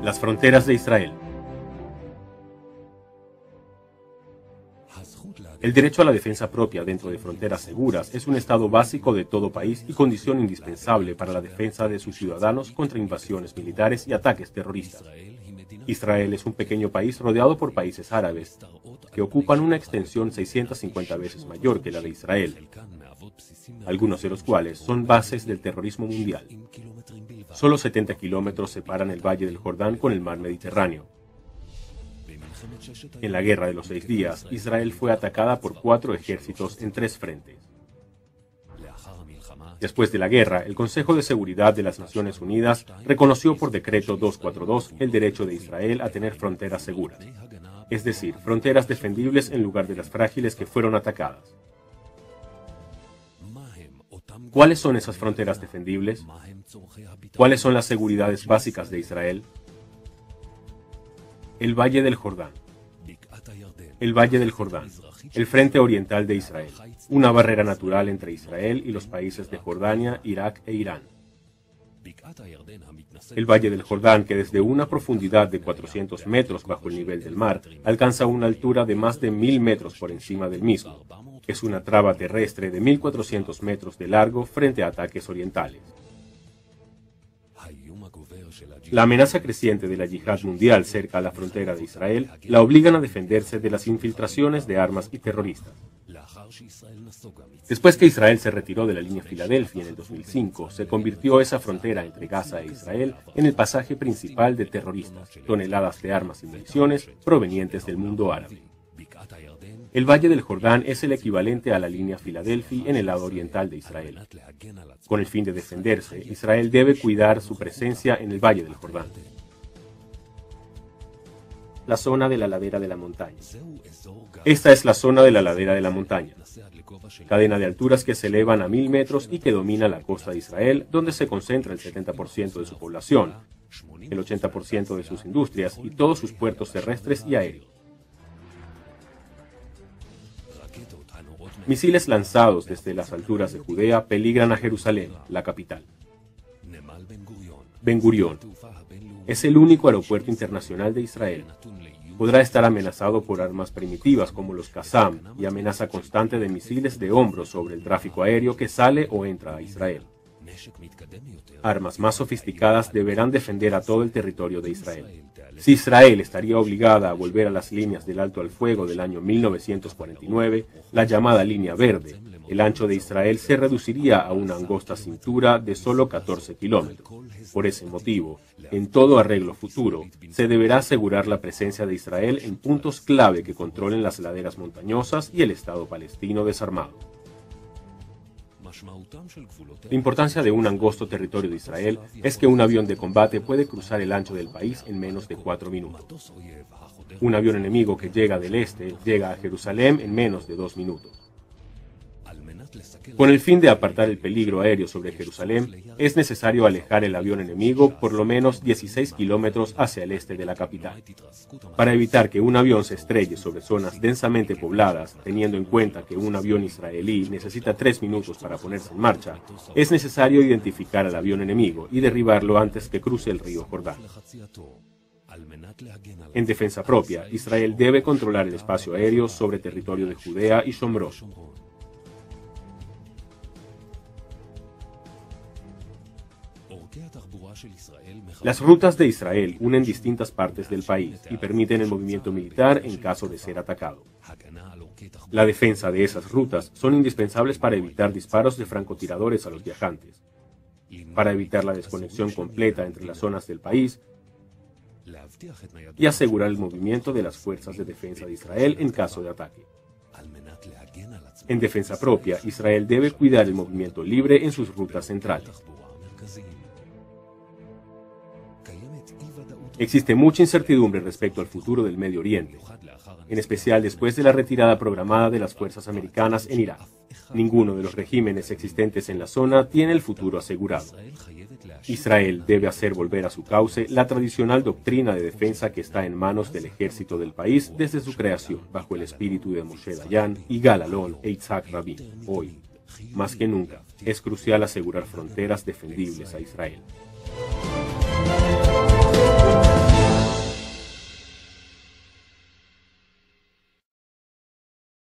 Las fronteras de Israel. El derecho a la defensa propia dentro de fronteras seguras es un estado básico de todo país y condición indispensable para la defensa de sus ciudadanos contra invasiones militares y ataques terroristas. Israel es un pequeño país rodeado por países árabes, que ocupan una extensión 650 veces mayor que la de Israel, algunos de los cuales son bases del terrorismo mundial. Solo 70 kilómetros separan el Valle del Jordán con el mar Mediterráneo. En la Guerra de los 6 días, Israel fue atacada por 4 ejércitos en 3 frentes. Después de la guerra, el Consejo de Seguridad de las Naciones Unidas reconoció por decreto 242 el derecho de Israel a tener fronteras seguras, es decir, fronteras defendibles en lugar de las frágiles que fueron atacadas. ¿Cuáles son esas fronteras defendibles? ¿Cuáles son las seguridades básicas de Israel? El Valle del Jordán. El Valle del Jordán, el frente oriental de Israel, una barrera natural entre Israel y los países de Jordania, Irak e Irán. El Valle del Jordán, que desde una profundidad de 400 metros bajo el nivel del mar, alcanza una altura de más de 1000 metros por encima del mismo. Es una traba terrestre de 1400 metros de largo frente a ataques orientales. La amenaza creciente de la yihad mundial cerca a la frontera de Israel la obligan a defenderse de las infiltraciones de armas y terroristas. Después que Israel se retiró de la línea Filadelfia en el 2005, se convirtió esa frontera entre Gaza e Israel en el pasaje principal de terroristas, toneladas de armas y municiones provenientes del mundo árabe. El Valle del Jordán es el equivalente a la línea Filadelfia en el lado oriental de Israel. Con el fin de defenderse, Israel debe cuidar su presencia en el Valle del Jordán. La zona de la ladera de la montaña. Esta es la zona de la ladera de la montaña, cadena de alturas que se elevan a 1000 metros y que domina la costa de Israel, donde se concentra el 70% de su población, el 80% de sus industrias y todos sus puertos terrestres y aéreos. Misiles lanzados desde las alturas de Judea peligran a Jerusalén, la capital. Ben Gurión es el único aeropuerto internacional de Israel. Podrá estar amenazado por armas primitivas como los Qassam y amenaza constante de misiles de hombro sobre el tráfico aéreo que sale o entra a Israel. Armas más sofisticadas deberán defender a todo el territorio de Israel. Si Israel estaría obligada a volver a las líneas del alto al fuego del año 1949, la llamada línea verde, el ancho de Israel se reduciría a una angosta cintura de solo 14 kilómetros. Por ese motivo, en todo arreglo futuro, se deberá asegurar la presencia de Israel en puntos clave que controlen las laderas montañosas y el Estado palestino desarmado. La importancia de un angosto territorio de Israel es que un avión de combate puede cruzar el ancho del país en menos de 4 minutos. Un avión enemigo que llega del este llega a Jerusalén en menos de 2 minutos. Con el fin de apartar el peligro aéreo sobre Jerusalén, es necesario alejar el avión enemigo por lo menos 16 kilómetros hacia el este de la capital. Para evitar que un avión se estrelle sobre zonas densamente pobladas, teniendo en cuenta que un avión israelí necesita 3 minutos para ponerse en marcha, es necesario identificar al avión enemigo y derribarlo antes que cruce el río Jordán. En defensa propia, Israel debe controlar el espacio aéreo sobre territorio de Judea y Shomrón. Las rutas de Israel unen distintas partes del país y permiten el movimiento militar en caso de ser atacado. La defensa de esas rutas son indispensables para evitar disparos de francotiradores a los viajantes, para evitar la desconexión completa entre las zonas del país y asegurar el movimiento de las fuerzas de defensa de Israel en caso de ataque. En defensa propia, Israel debe cuidar el movimiento libre en sus rutas centrales. Existe mucha incertidumbre respecto al futuro del Medio Oriente, en especial después de la retirada programada de las fuerzas americanas en Irak. Ninguno de los regímenes existentes en la zona tiene el futuro asegurado. Israel debe hacer volver a su cauce la tradicional doctrina de defensa que está en manos del ejército del país desde su creación, bajo el espíritu de Moshe Dayan, Yigal Allon e Yitzhak Rabin, hoy Más que nunca, es crucial asegurar fronteras defendibles a Israel.